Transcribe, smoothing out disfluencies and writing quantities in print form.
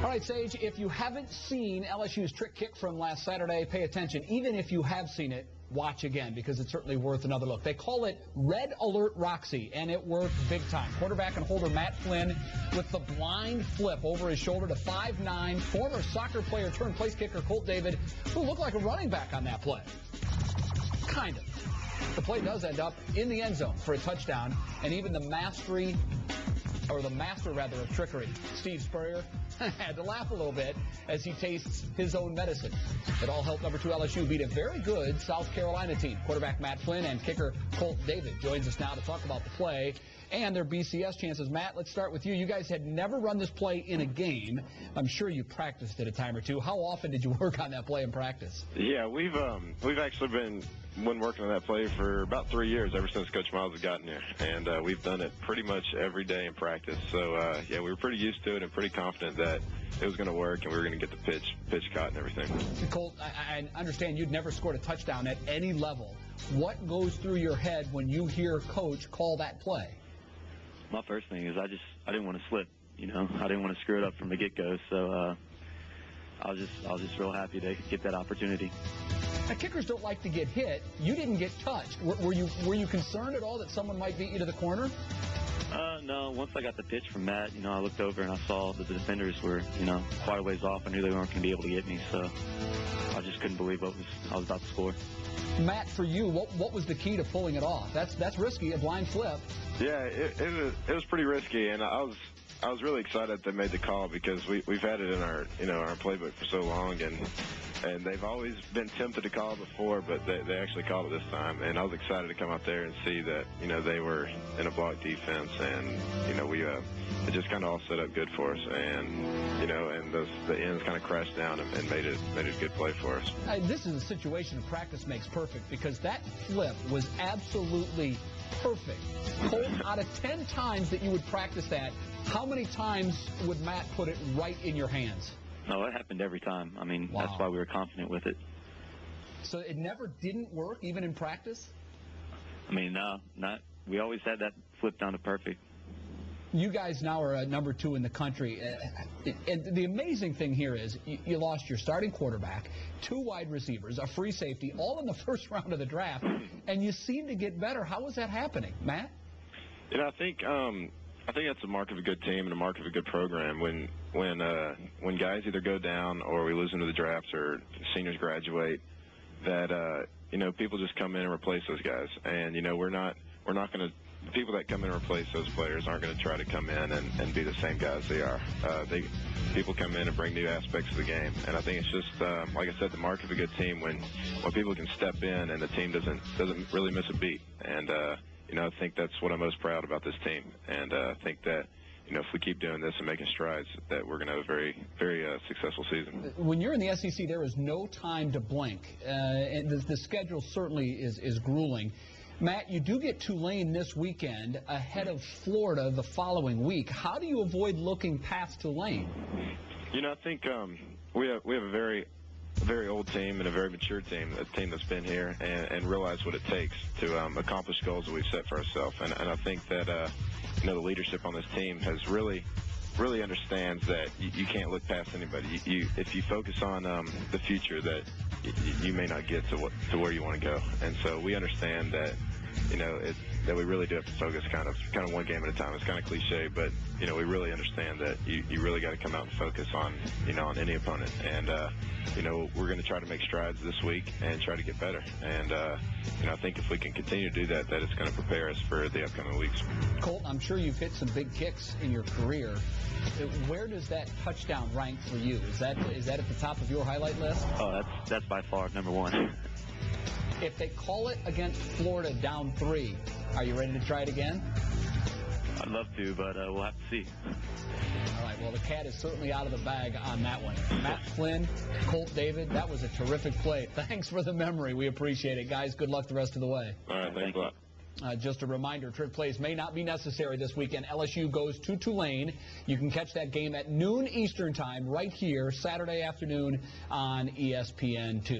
All right, Sage, if you haven't seen LSU's trick kick from last Saturday, pay attention. Even if you have seen it, watch again, because it's certainly worth another look. They call it Red Alert Roxy, and it worked big time. Quarterback and holder Matt Flynn with the blind flip over his shoulder to 5'9", former soccer player turned place kicker Colt David, who looked like a running back on that play. Kind of. The play does end up in the end zone for a touchdown, and even the master of trickery, Steve Spurrier, had to laugh a little bit as he tastes his own medicine. It all helped number 2 LSU beat a very good South Carolina team. Quarterback Matt Flynn and kicker Colt David joins us now to talk about the play and their BCS chances. Matt, let's start with you. You guys had never run this play in a game. I'm sure you practiced it a time or two. How often did you work on that play in practice? Yeah, we've actually been working on that play for about 3 years, ever since Coach Miles had gotten here, and we've done it pretty much every day in practice. So yeah, we were pretty used to it and pretty confident that it was going to work and we were going to get the pitch caught and everything. Colt, I understand you'd never scored a touchdown at any level. What goes through your head when you hear Coach call that play? My first thing is I didn't want to slip. You know, I didn't want to screw it up from the get-go. So I was just real happy to get that opportunity. Now, kickers don't like to get hit. You didn't get touched. Were you concerned at all that someone might beat you to the corner? No. Once I got the pitch from Matt, you know, I looked over and I saw that the defenders were, you know, quite a ways off. I knew they weren't going to be able to get me, so I just couldn't believe I was about to score. Matt, for you, what was the key to pulling it off? That's risky, a blind flip. Yeah, it was pretty risky, and I was really excited that they made the call, because we've had it in our playbook for so long, and they've always been tempted to call it before, but they actually called it this time, and I was excited to come out there and see that, you know, they were in a block defense, and, you know, it just kind of all set up good for us, and, you know, and the ends kind of crashed down and made it a good play for us. This is a situation of practice makes perfect, because that flip was absolutely perfect. Colt, out of 10 times that you would practice that, how many times would Matt put it right in your hands? No, it happened every time. I mean, wow. That's why we were confident with it. So it never didn't work, even in practice? I mean, no, not. We always had that flip down to perfect. You guys now are number 2 in the country. And the amazing thing here is you lost your starting quarterback, 2 wide receivers, a free safety, all in the first round of the draft, and you seem to get better. How is that happening, Matt? You know, I think that's a mark of a good team and a mark of a good program. When guys either go down or we lose them to the drafts or seniors graduate, that you know, people just come in and replace those guys. And you know, we're not going to. The people that come in and replace those players aren't going to try to come in and be the same guys they are. People come in and bring new aspects of the game, and I think it's just like I said, the mark of a good team when people can step in and the team doesn't really miss a beat. And you know, I think that's what I'm most proud about this team, and I think that, you know, if we keep doing this and making strides, that we're going to have a very, very successful season. When you're in the SEC, there is no time to blink, and the schedule certainly is grueling. Matt, you do get Tulane this weekend ahead of Florida the following week. How do you avoid looking past Tulane? You know, I think we have a very old team and a very mature team, a team that's been here and realize what it takes to accomplish goals that we've set for ourselves. And I think that you know, the leadership on this team has really understands that you can't look past anybody. If you focus on the future, that you may not get to where you want to go. And so we understand that, you know, that we really do have to focus kind of one game at a time. It's kind of cliche, but, you know, we really understand that you really got to come out and focus on, you know, on any opponent. And, you know, we're going to try to make strides this week and try to get better. And, you know, I think if we can continue to do that, that it's going to prepare us for the upcoming weeks. Colt, I'm sure you've hit some big kicks in your career. Where does that touchdown rank for you? Is that at the top of your highlight list? Oh, that's by far number 1. If they call it against Florida down 3, are you ready to try it again? I'd love to, but we'll have to see. All right, well, the cat is certainly out of the bag on that one. Matt Flynn, Colt David, that was a terrific play. Thanks for the memory. We appreciate it. Guys, good luck the rest of the way. All right, thanks a lot. Just a reminder, trick plays may not be necessary this weekend. LSU goes to Tulane. You can catch that game at noon Eastern time right here Saturday afternoon on ESPN 2.